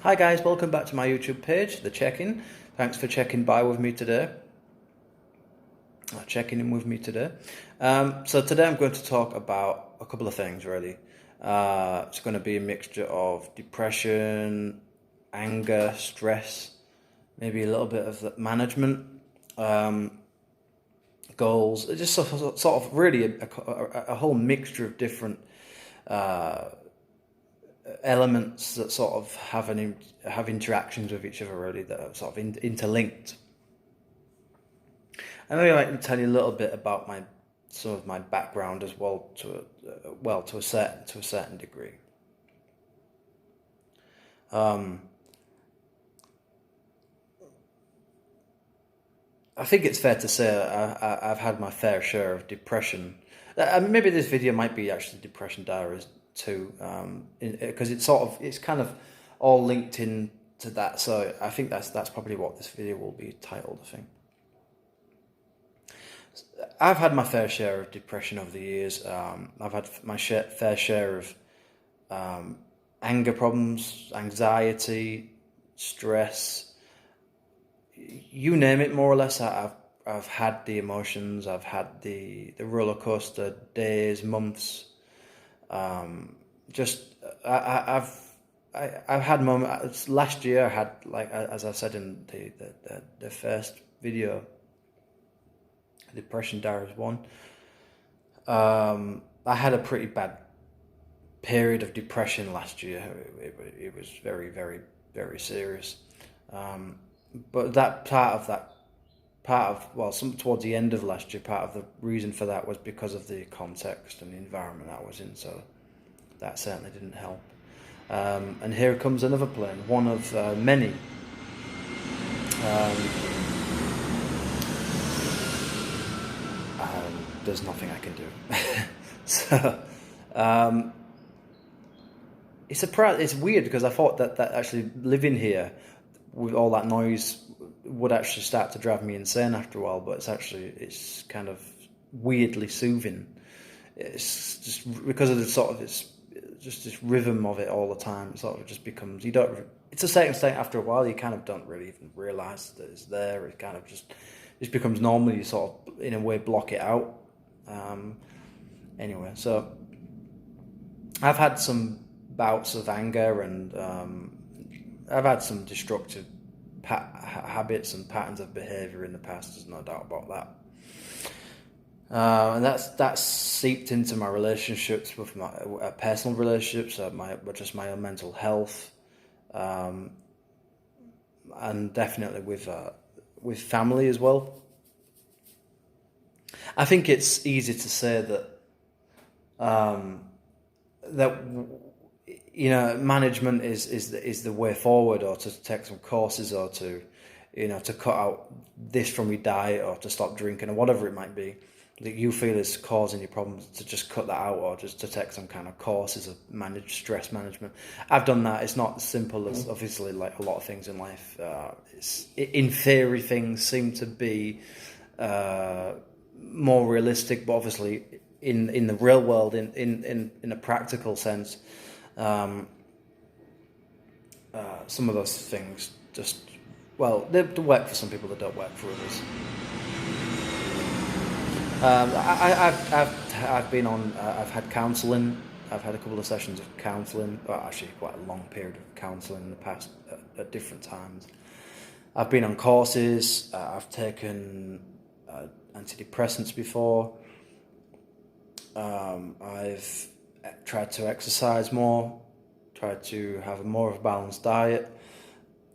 Hi guys, welcome back to my YouTube page, The Check-In. Thanks for checking by with me today. Checking in with me today. So today I'm going to talk about a couple of things really. It's going to be a mixture of depression, anger, stress, maybe a little bit of management, goals. It's just sort of really a whole mixture of different elements that sort of have interactions with each other really, that are sort of interlinked. And maybe I can tell you a little bit about some of my background as well, to a certain degree. I think it's fair to say I've had my fair share of depression. Maybe this video might be actually Depression Diaries too, because it's kind of all linked in to that. So I think that's probably what this video will be titled, I think. I've had my fair share of depression over the years. I've had my fair share of anger problems, anxiety, stress. You name it, more or less. I've had the emotions. I've had the roller coaster days, months. I've had moments. Last year, I had, like, as I said in the first video, Depression Diaries 1. I had a pretty bad period of depression last year. It was very, very, very serious. But towards the end of last year, part of the reason for that was because of the context and the environment I was in. So that certainly didn't help. And here comes another plane, one of many. There's nothing I can do. So it's weird, because I thought that actually living here with all that noise would actually start to drive me insane after a while, but it's kind of weirdly soothing. It's just because of it's just this rhythm of it all the time. It sort of just becomes, it's a certain state after a while, you kind of don't really even realise that it's there. It kind of just becomes normal. You sort of, in a way, block it out. Anyway, so I've had some bouts of anger, and I've had some destructive habits and patterns of behaviour in the past. There's no doubt about that. And that's seeped into my relationships, with my personal relationships, my own mental health, and definitely with family as well. I think it's easy to say that management is the way forward, or to take some courses, or to cut out this from your diet, or to stop drinking, or whatever it might be that you feel is causing your problems, to just cut that out, or just to take some kind of courses of stress management. I've done that. It's not as simple as, obviously, like a lot of things in life. In theory, things seem to be more realistic, but obviously in the real world, in a practical sense, some of those things they work for some people, they don't work for others. I've been on. I've had counselling. I've had a couple of sessions of counselling. Well, actually, quite a long period of counselling in the past at different times. I've been on courses. I've taken antidepressants before. I've tried to exercise more. Tried to have more of a balanced diet.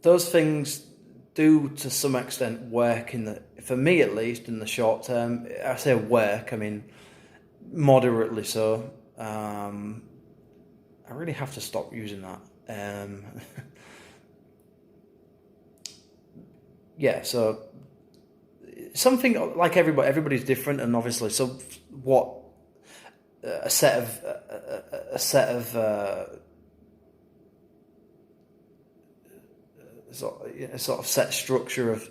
Those things do, to some extent, work for me at least, in the short term. I say work, I mean moderately so. I really have to stop using that. Yeah, so something like everybody's different, and obviously, so what a set of sort of set structure of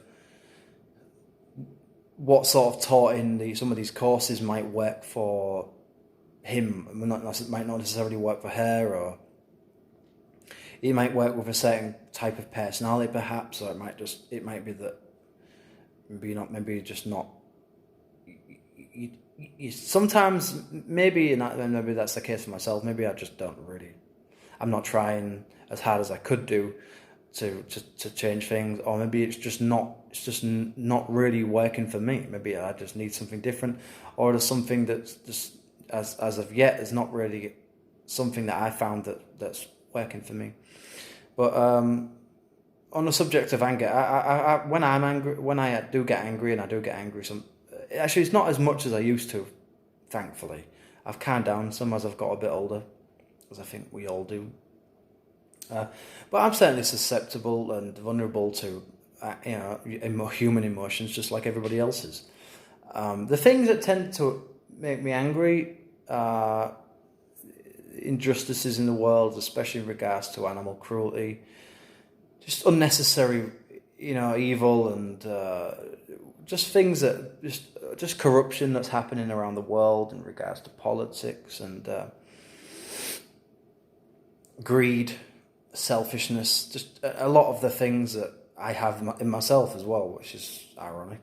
what sort of taught in some of these courses might work for him, might not necessarily work for her, or it might work with a certain type of personality, perhaps, or it might be that maybe just not. Sometimes maybe maybe that's the case for myself. Maybe I just don't really. I'm not trying as hard as I could do to change things, or maybe it's just not really working for me. Maybe I just need something different, or there's something that's just as of yet is not really something that I found that's working for me. But on the subject of anger, when I'm angry, when I do get angry, and I do get angry, actually it's not as much as I used to. Thankfully, I've calmed down some as I've got a bit older, as I think we all do. But I'm certainly susceptible and vulnerable to, human emotions, just like everybody else is. The things that tend to make me angry are injustices in the world, especially in regards to animal cruelty, just unnecessary, evil, and just things that just corruption that's happening around the world in regards to politics and greed, selfishness, just a lot of the things that I have in myself as well, which is ironic.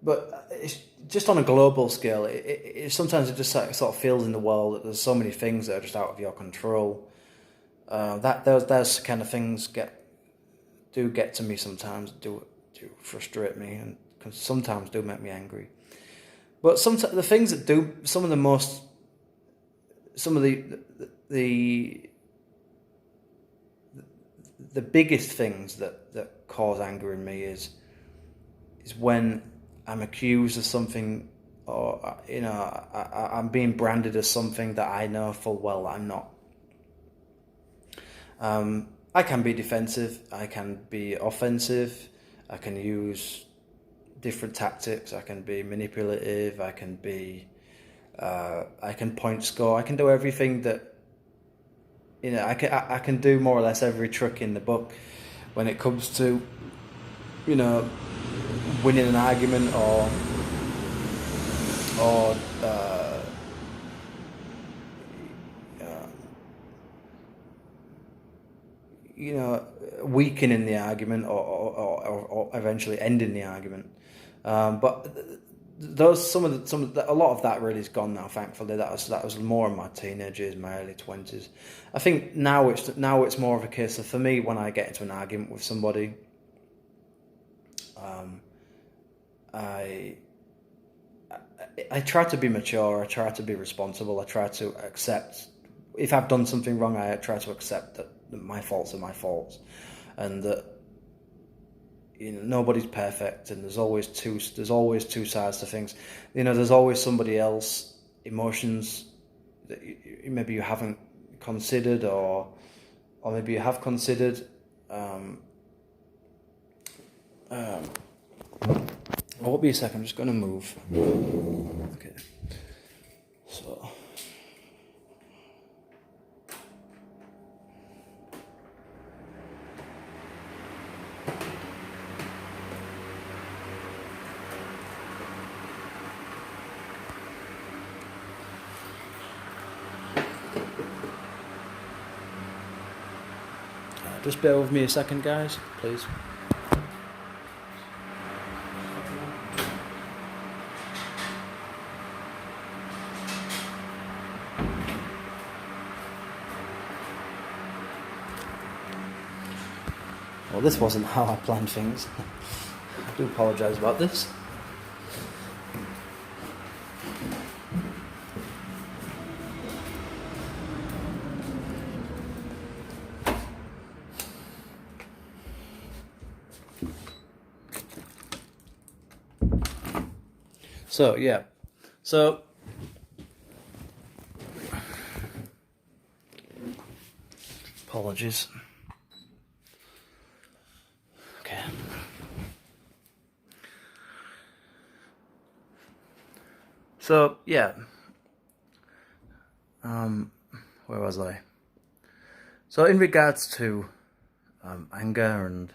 But it's just on a global scale. Sometimes it just sort of feels in the world that there's so many things that are just out of your control. Those kind of things do get to me sometimes. Do frustrate me, and sometimes do make me angry. But sometimes the things that do some of the biggest things that cause anger in me is when I'm accused of something, or I'm being branded as something that I know full well that I'm not. I can be defensive, I can be offensive, I can use different tactics, I can be manipulative, I can point score, I can do everything that, I can do more or less every trick in the book when it comes to, winning an argument or weakening the argument or eventually ending the argument. But a lot of that really is gone now. Thankfully, that was more in my teenage years, my early 20s. I think now it's more of a case of, for me, when I get into an argument with somebody, I try to be mature, I try to be responsible, I try to accept, if I've done something wrong, I try to accept that my faults are my faults, and that nobody's perfect, and there's always two sides to things. There's always somebody else, emotions that maybe you haven't considered, or maybe you have considered. Well, won't be a second, I'm just going to move. Okay. So. Just bear with me a second, guys, please. Well, this wasn't how I planned things. I do apologise about this. So, yeah. So, apologies. Okay. So, yeah. Where was I? So, in regards to anger and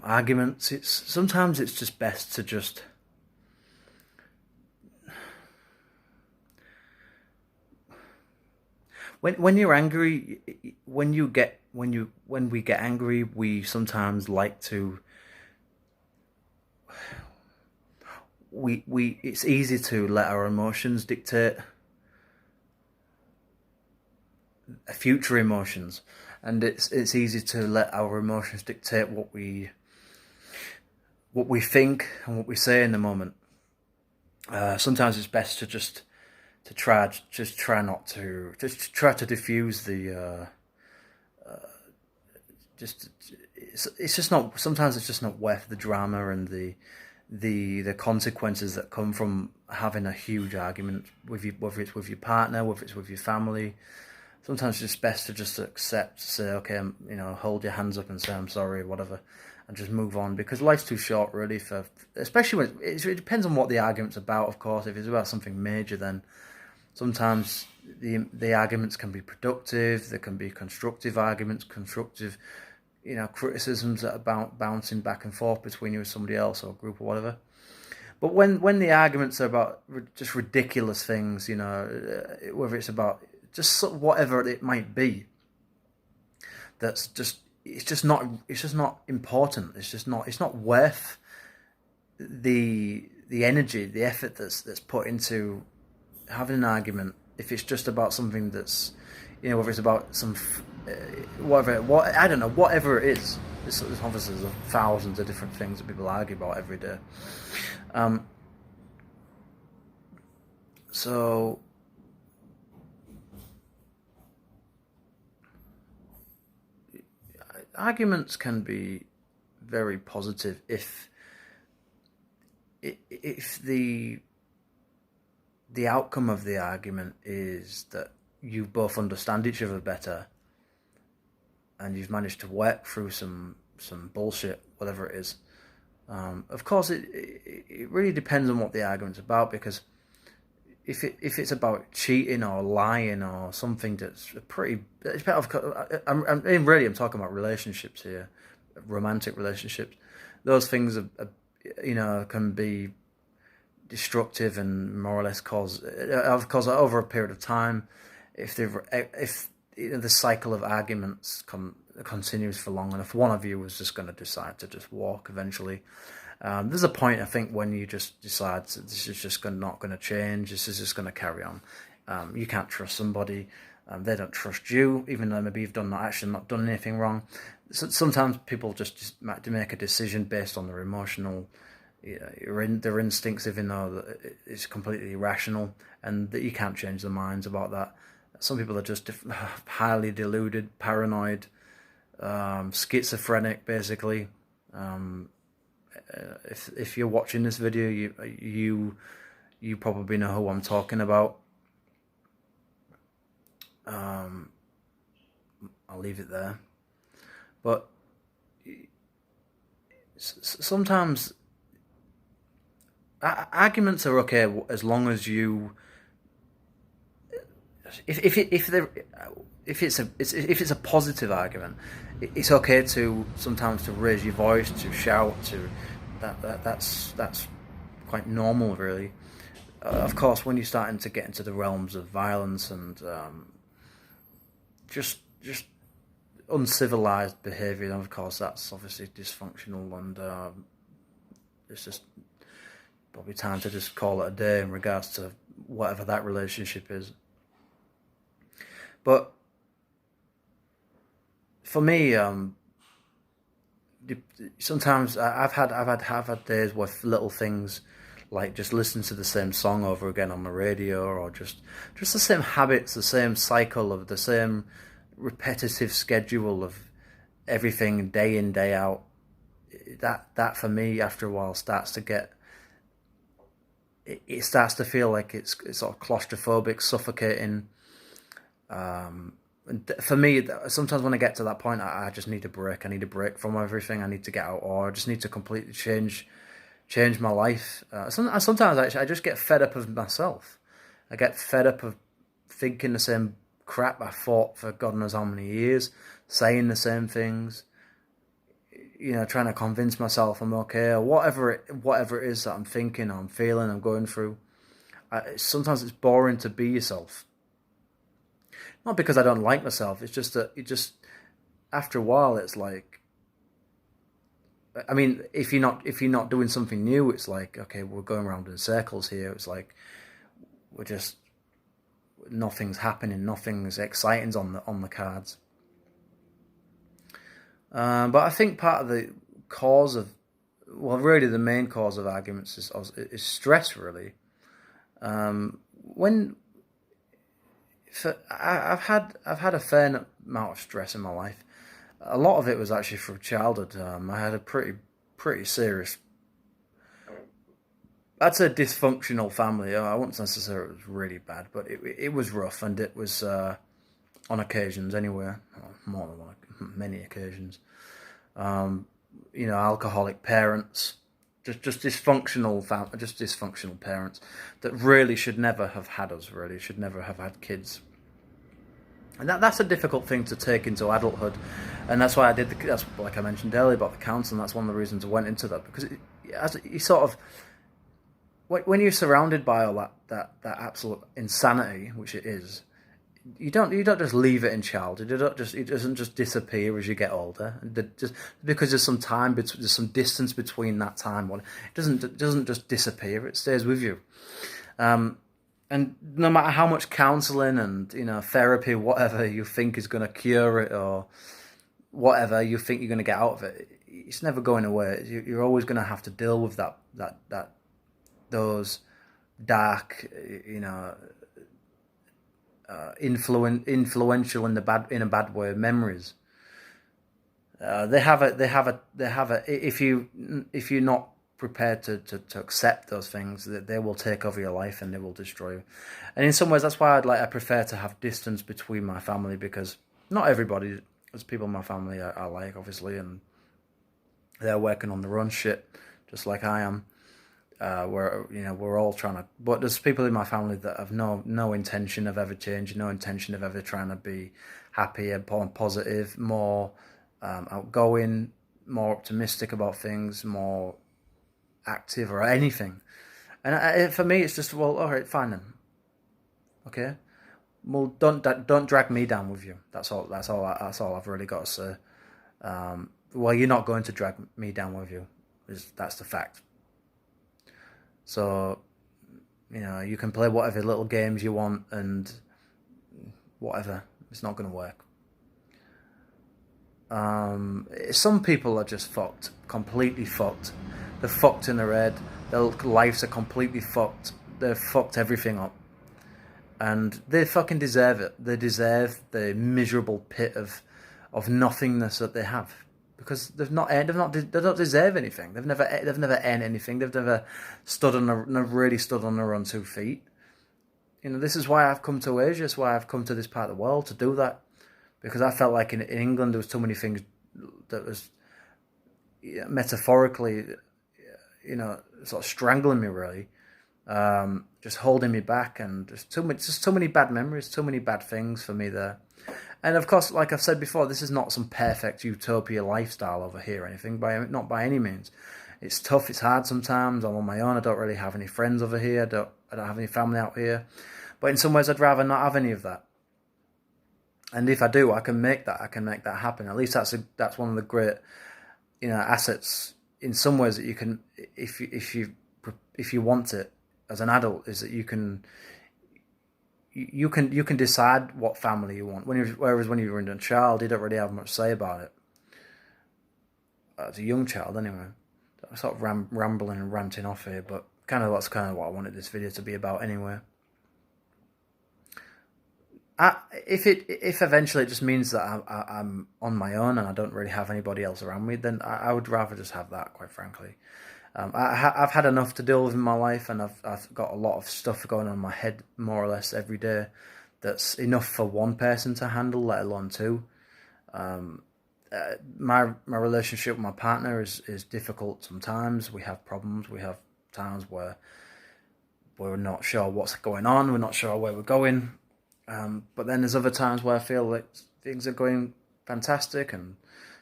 arguments, sometimes it's just best to just when you're angry, when we get angry, we sometimes like to we it's easy to let our emotions dictate future emotions, and it's easy to let our emotions dictate what we think and what we say in the moment. Sometimes it's best to just try not to just try to diffuse the just it's just not, sometimes it's just not worth the drama and the consequences that come from having a huge argument with you, whether it's with your partner, whether it's with your family. Sometimes it's just best to just accept, say, okay, hold your hands up and say I'm sorry, or whatever, and just move on, because life's too short, really, for, especially when it depends on what the argument's about. Of course, if it's about something major, then sometimes the arguments can be productive. There can be constructive arguments, constructive, criticisms that are bouncing back and forth between you and somebody else or a group or whatever. But when the arguments are about just ridiculous things, whether it's about just whatever it might be, that's just it's just not important. It's not worth the energy, the effort that's put into having an argument. If it's just about something that's, whether it's about some I don't know, whatever it is. There's obviously thousands of different things that people argue about every day. So arguments can be very positive if the outcome of the argument is that you both understand each other better, and you've managed to work through some bullshit, whatever it is. Of course, it really depends on what the argument's about, because if it's about cheating or lying or something that's pretty, I'm talking about relationships here, romantic relationships. Those things can be destructive and more or less cause over a period of time. If the cycle of arguments continues for long enough, one of you is just going to decide to just walk eventually. There's a point, I think, when you just decide this is just not going to change. This is just going to carry on. You can't trust somebody. They don't trust you, even though maybe you've not done anything wrong. So sometimes people just make a decision based on their emotional, their instincts, even though it's completely irrational, and that you can't change their minds about that. Some people are just highly deluded, paranoid, schizophrenic, basically. If you're watching this video, you probably know who I'm talking about. I'll leave it there. But sometimes arguments are okay as long as you, if it's a positive argument, it's okay to sometimes to raise your voice, to shout, that's quite normal, really. Of course, when you're starting to get into the realms of violence and just uncivilized behaviour, of course that's obviously dysfunctional, and it's just probably time to just call it a day in regards to whatever that relationship is. But for me, sometimes I've had days with little things, like just listening to the same song over again on the radio, or just the same habits, the same cycle of the same repetitive schedule of everything day in, day out. That for me, after a while, starts to get, it starts to feel like it's sort of claustrophobic, suffocating. For me, sometimes when I get to that point, I just need a break. I need a break from everything. I need to get out, or I just need to completely change my life. Sometimes I just get fed up of myself. I get fed up of thinking the same crap I thought for God knows how many years, saying the same things, trying to convince myself I'm okay, or whatever it is that I'm thinking, I'm feeling, I'm going through. Sometimes it's boring to be yourself. Not because I don't like myself. It's just that after a while, it's like, I mean, if you're not doing something new, it's like, okay, we're going around in circles here. It's like we're just nothing's happening, nothing's exciting on the cards. But I think part of the cause of, well, really the main cause of arguments is stress. Really, when I've had a fair amount of stress in my life. A lot of it was actually from childhood. I had a pretty serious, that's a dysfunctional family. I wouldn't necessarily it was really bad, but it was rough, and it was on occasions anyway, more than one, many occasions. Alcoholic parents, just dysfunctional just dysfunctional parents that really should never have had us. Really should never have had kids. And that's a difficult thing to take into adulthood, and that's why that's like I mentioned earlier about the counselling. That's one of the reasons I went into that, because you sort of, when you're surrounded by all that absolute insanity, which it is, you don't just leave it in childhood. It doesn't just disappear as you get older. Just because there's there's some distance between that time. It doesn't just disappear. It stays with you. And no matter how much counselling and therapy, whatever you think is going to cure it, or whatever you think you're going to get out of it, it's never going away. You're always going to have to deal with those dark, influential in a bad way memories. They have a. If you're not prepared to accept those things, that they will take over your life and they will destroy you. And in some ways, that's why I prefer to have distance between my family, because not everybody, there's people in my family I like, obviously, and they're working on their own shit, just like I am. We're all trying to, but there's people in my family that have no intention of ever changing, no intention of ever trying to be happy and positive, more outgoing, more optimistic about things, more active or anything. And for me, it's just, well, all right, fine then. Okay, well, don't drag me down with you. That's all I've really got to say. Well, you're not going to drag me down with you. That's the fact. So, you can play whatever little games you want and whatever. It's not going to work. Some people are just fucked, completely fucked. They're fucked in their head. Their lives are completely fucked. They've fucked everything up, and they fucking deserve it. They deserve the miserable pit of nothingness that they have, because they don't deserve anything. They've never earned anything. They've never really stood on their own 2 feet. This is why I've come to Asia. It's why I've come to this part of the world to do that, because I felt like in England there was too many things that was metaphorically, sort of strangling me, really, just holding me back, and just too many bad memories, too many bad things for me there. And of course, like I've said before, this is not some perfect utopia lifestyle over here or anything, not by any means. It's tough, it's hard sometimes. I'm on my own. I don't really have any friends over here. I don't have any family out here. But in some ways, I'd rather not have any of that. And if I do, I can make that happen. At least that's one of the great, assets in some ways that you can, if you want it as an adult, is that you can decide what family you want. Whereas when you're a child, you don't really have much say about it. As a young child, anyway. I'm sort of rambling and ranting off here, but that's kind of what I wanted this video to be about, anyway. If eventually it just means that I'm on my own and I don't really have anybody else around me, then I would rather just have that, quite frankly. I've had enough to deal with in my life, and I've got a lot of stuff going on in my head more or less every day that's enough for one person to handle, let alone two. My relationship with my partner is difficult sometimes. We have problems. We have times where we're not sure what's going on. We're not sure where we're going. But then there's other times where I feel like things are going fantastic and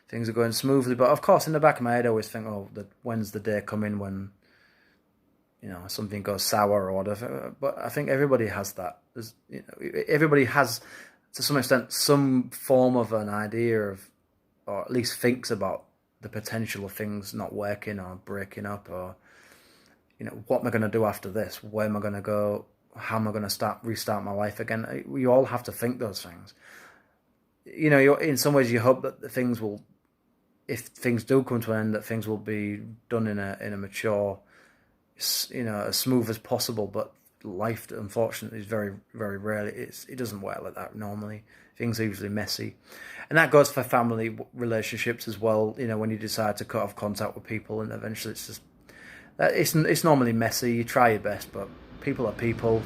things are going smoothly. But of course, in the back of my head, I always think, when's the day coming when, something goes sour or whatever. But I think everybody has that. Everybody has to some extent, some form of an idea of, or at least thinks about the potential of things not working or breaking up, or what am I going to do after this? Where am I going to go? How am I going to restart my life again? We all have to think those things. In some ways, you hope that the things will, if things do come to an end, that things will be done in a mature, as smooth as possible. But life, unfortunately, is very, very rarely. It doesn't work like that normally. Things are usually messy, and that goes for family relationships as well. When you decide to cut off contact with people, and eventually it's normally messy. You try your best, but people are people.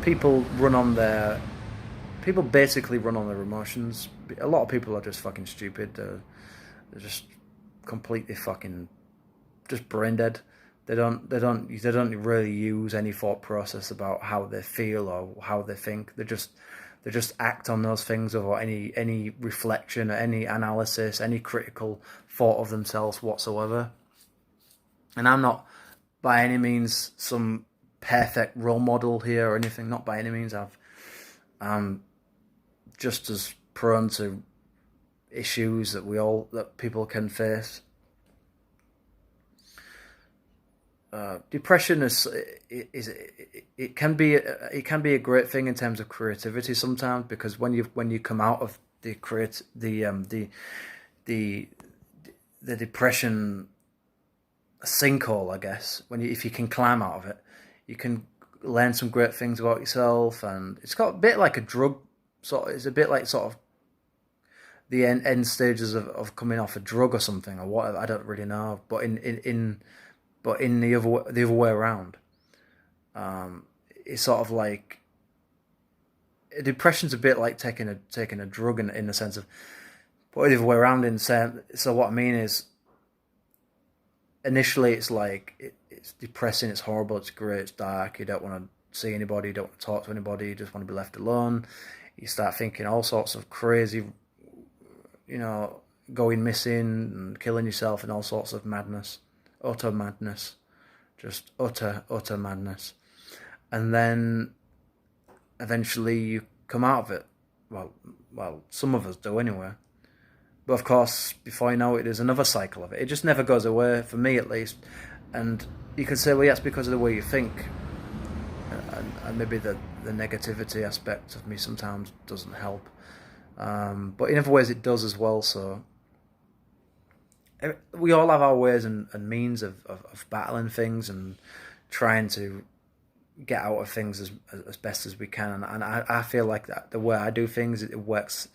People basically run on their emotions. A lot of people are just fucking stupid. They're just completely fucking just brain dead. They don't really use any thought process about how they feel or how they think. They just act on those things without any reflection, or any analysis, any critical thought of themselves whatsoever. And I'm not by any means some perfect role model here or anything. Not by any means. I'm just as prone to issues that people can face. Depression it can be a great thing in terms of creativity sometimes, because when you come out of the depression sinkhole, I guess, if you can climb out of it, you can learn some great things about yourself, and it's got a bit like a drug. It's a bit like sort of the end stages of coming off a drug or something, or whatever. I don't really know, but in the other way around, it's sort of like depression's a bit like taking a drug in the sense of, but the other way around in saying. So what I mean is, initially it's like it's depressing, it's horrible, it's great, it's dark. You don't want to see anybody, you don't want to talk to anybody, you just want to be left alone. You start thinking all sorts of crazy, going missing and killing yourself and all sorts of madness. Utter madness. Just utter madness. And then eventually you come out of it. Well, some of us do anyway. But of course, before you know it, there's another cycle of it. It just never goes away, for me at least. And you can say, well, yeah, it's because of the way you think. And maybe the negativity aspect of me sometimes doesn't help. But in other ways it does as well, so we all have our ways and means of battling things and trying to get out of things as best as we can. And I feel like that the way I do things, it works.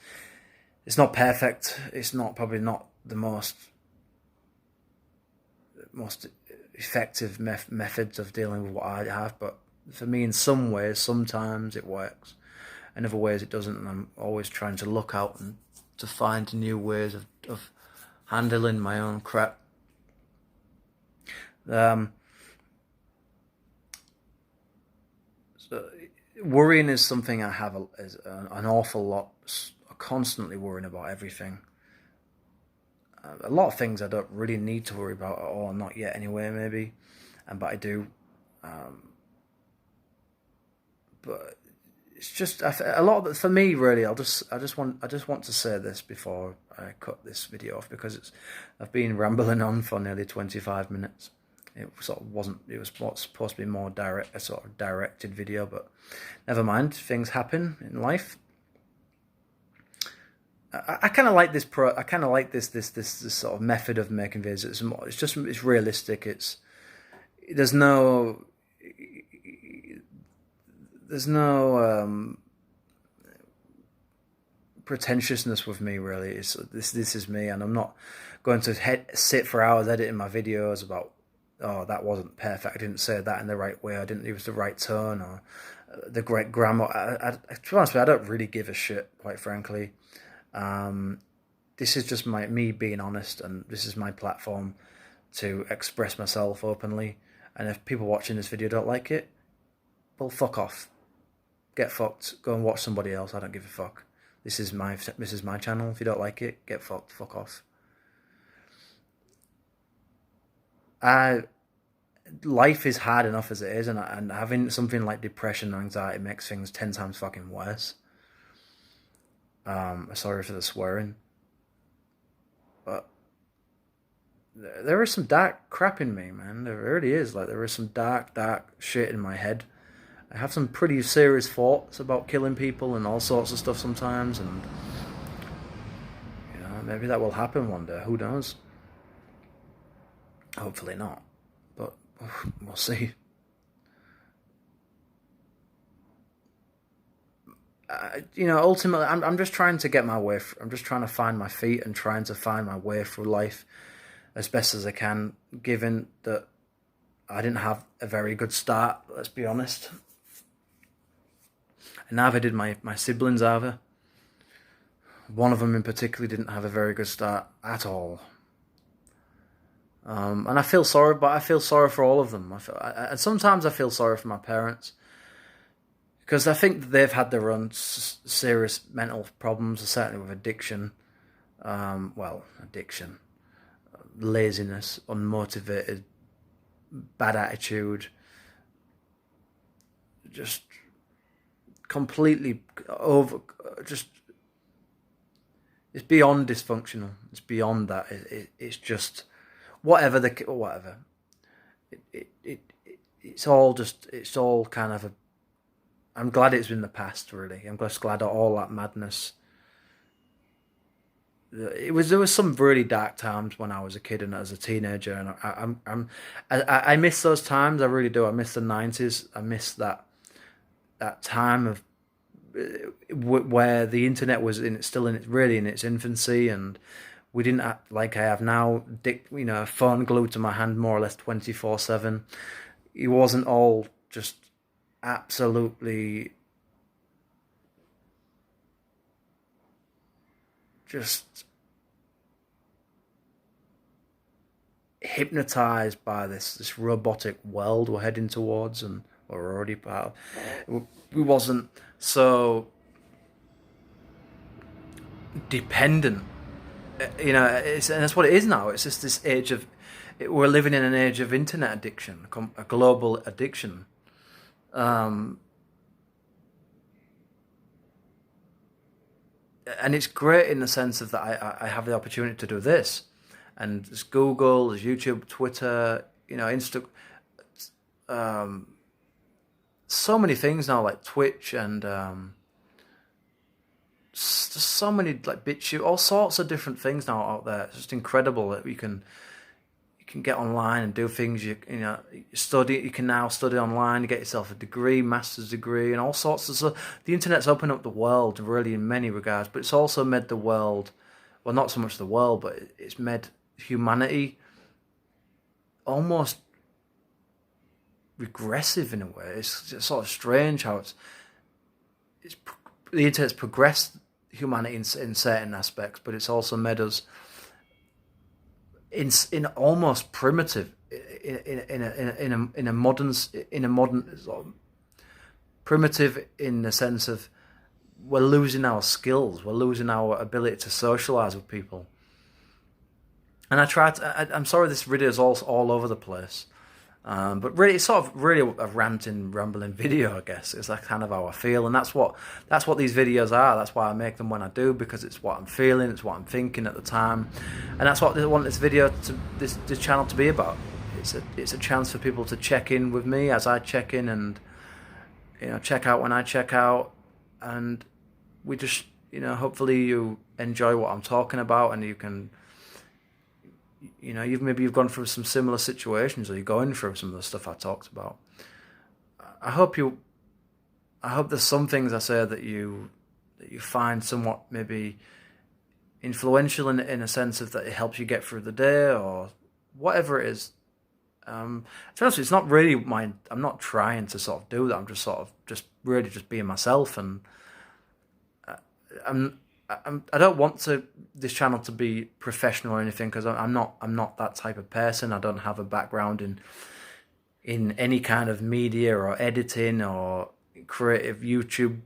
It's not perfect. It's probably not the most effective methods of dealing with what I have, but for me, in some ways, sometimes it works. In other ways, it doesn't, and I'm always trying to look out and to find new ways of handling my own crap. So worrying is something I have an awful lot. Constantly worrying about everything. A lot of things I don't really need to worry about at all. Not yet, anyway. Maybe, but I do. But it's just a lot of it, for me, really. I just want to say this before I cut this video off, because I've been rambling on for nearly 25 minutes. It sort of wasn't. It was supposed to be more a sort of directed video, but never mind. Things happen in life. I kind of like this I kind of like this sort of method of making videos. It's realistic. There's no pretentiousness with me, really. This is me, and I'm not going to sit for hours editing my videos about, oh, that wasn't perfect, I didn't say that in the right way, I didn't use the right tone, or the great grammar. To be honest with you, I don't really give a shit, quite frankly. This is just me being honest, and this is my platform to express myself openly. And if people watching this video don't like it, well, fuck off. Get fucked. Go and watch somebody else. I don't give a fuck. This is my channel. If you don't like it, get fucked. Fuck off. Life is hard enough as it is, and having something like depression and anxiety makes things 10 times fucking worse. Sorry for the swearing, but there is some dark crap in me, man. There really is. Like, there is some dark shit in my head. I have some pretty serious thoughts about killing people and all sorts of stuff sometimes, and maybe that will happen one day. Who knows? Hopefully not, but we'll see. Ultimately, I'm just trying to get my way. I'm just trying to find my feet and trying to find my way through life as best as I can. Given that I didn't have a very good start, let's be honest, and neither did my siblings either. One of them in particular didn't have a very good start at all. And I feel sorry, but I feel sorry for all of them. And sometimes I feel sorry for my parents, because I think that they've had their own serious mental problems, certainly with addiction. Addiction, laziness, unmotivated, bad attitude, just completely it's beyond dysfunctional. It's beyond that. It's just whatever. It's all kind of I'm glad it's in the past, really. I'm just glad that all that madness. There was some really dark times when I was a kid and as a teenager, and I miss those times. I really do. I miss the 90s. I miss that time of where the internet was really in its infancy, and we didn't act like I have now. A phone glued to my hand more or less 24/7. It wasn't all just absolutely just hypnotized by this robotic world we're heading towards, and we're already part of. We wasn't so dependent, and that's what it is now. It's just this age of, we're living in an age of internet addiction, a global addiction. And it's great in the sense of that I have the opportunity to do this, and there's Google, there's YouTube, Twitter, Insta, so many things now, like Twitch, and just so many, like BitChute, all sorts of different things now out there. It's just incredible that you can get online and do things. Study. You can now study online, get yourself a degree, master's degree, and all sorts of stuff. The internet's opened up the world, really, in many regards, but it's also made the world, well, not so much the world, but it's made humanity almost regressive in a way. It's sort of strange how the internet's progressed humanity in certain aspects, but it's also made us in almost primitive, in a modern primitive, in the sense of we're losing our skills, we're losing our ability to socialize with people. And I'm sorry this video is all over the place, but really it's sort of really a ranting, rambling video, I guess. It's like kind of how I feel, and that's what these videos are. That's why I make them when I do, because it's what I'm feeling, it's what I'm thinking at the time, and that's what I want this video this channel to be about. It's a chance for people to check in with me as I check in, and check out when I check out, and we just hopefully you enjoy what I'm talking about, and you can. You've gone through some similar situations, or you're going through some of the stuff I talked about. I hope there's some things I say that you find somewhat maybe influential in a sense of that it helps you get through the day, or whatever it is. To be honest, it's not really I'm not trying to sort of do that. I'm just sort of really being myself, and I don't want this channel to be professional or anything, because I'm not that type of person. I don't have a background in any kind of media or editing or creative YouTube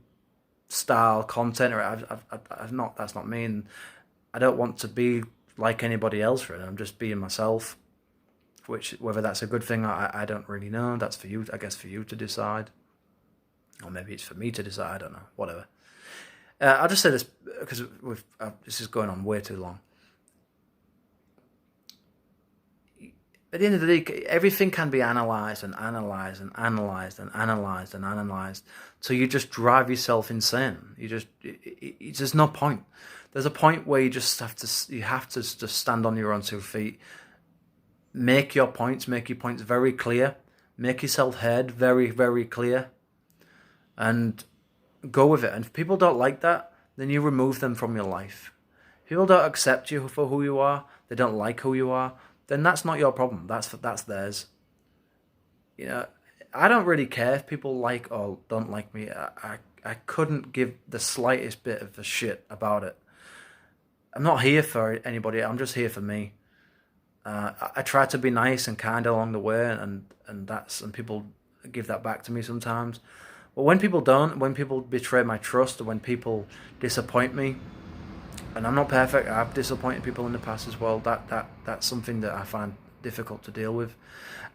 style content. Or that's not me, and I don't want to be like anybody else. Really, I'm just being myself. Whether that's a good thing, I don't really know. That's for you, I guess, for you to decide, or maybe it's for me to decide. I don't know. Whatever. I'll just say this because this is going on way too long. At the end of the day, everything can be analysed and analysed and analysed and analysed and analysed, so you just drive yourself insane. There's no point. There's a point where you have to just stand on your own 2 feet, make your points very clear, make yourself heard very, very clear, and go with it. And if people don't like that, then you remove them from your life. If people don't accept you for who you are, they don't like who you are, then that's not your problem. That's theirs. You know, I don't really care if people like or don't like me. I couldn't give the slightest bit of a shit about it. I'm not here for anybody. I'm just here for me. I try to be nice and kind along the way, and people give that back to me sometimes. But when people don't, when people betray my trust, or when people disappoint me, and I'm not perfect, I've disappointed people in the past as well. That's something that I find difficult to deal with.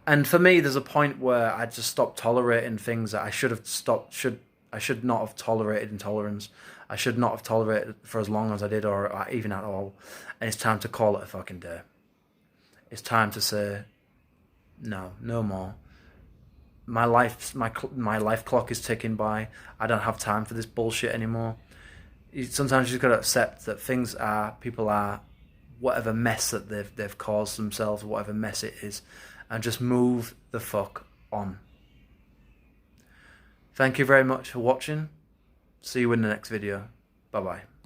And for me, there's a point where I just stop tolerating things that I should have stopped. I should not have tolerated intolerance. I should not have tolerated for as long as I did, or even at all. And it's time to call it a fucking day. It's time to say, no more. My life clock is ticking by. I don't have time for this bullshit anymore. Sometimes you just got to accept that people are, whatever mess that they've caused themselves, whatever mess it is, and just move the fuck on. Thank you very much for watching. See you in the next video. Bye bye.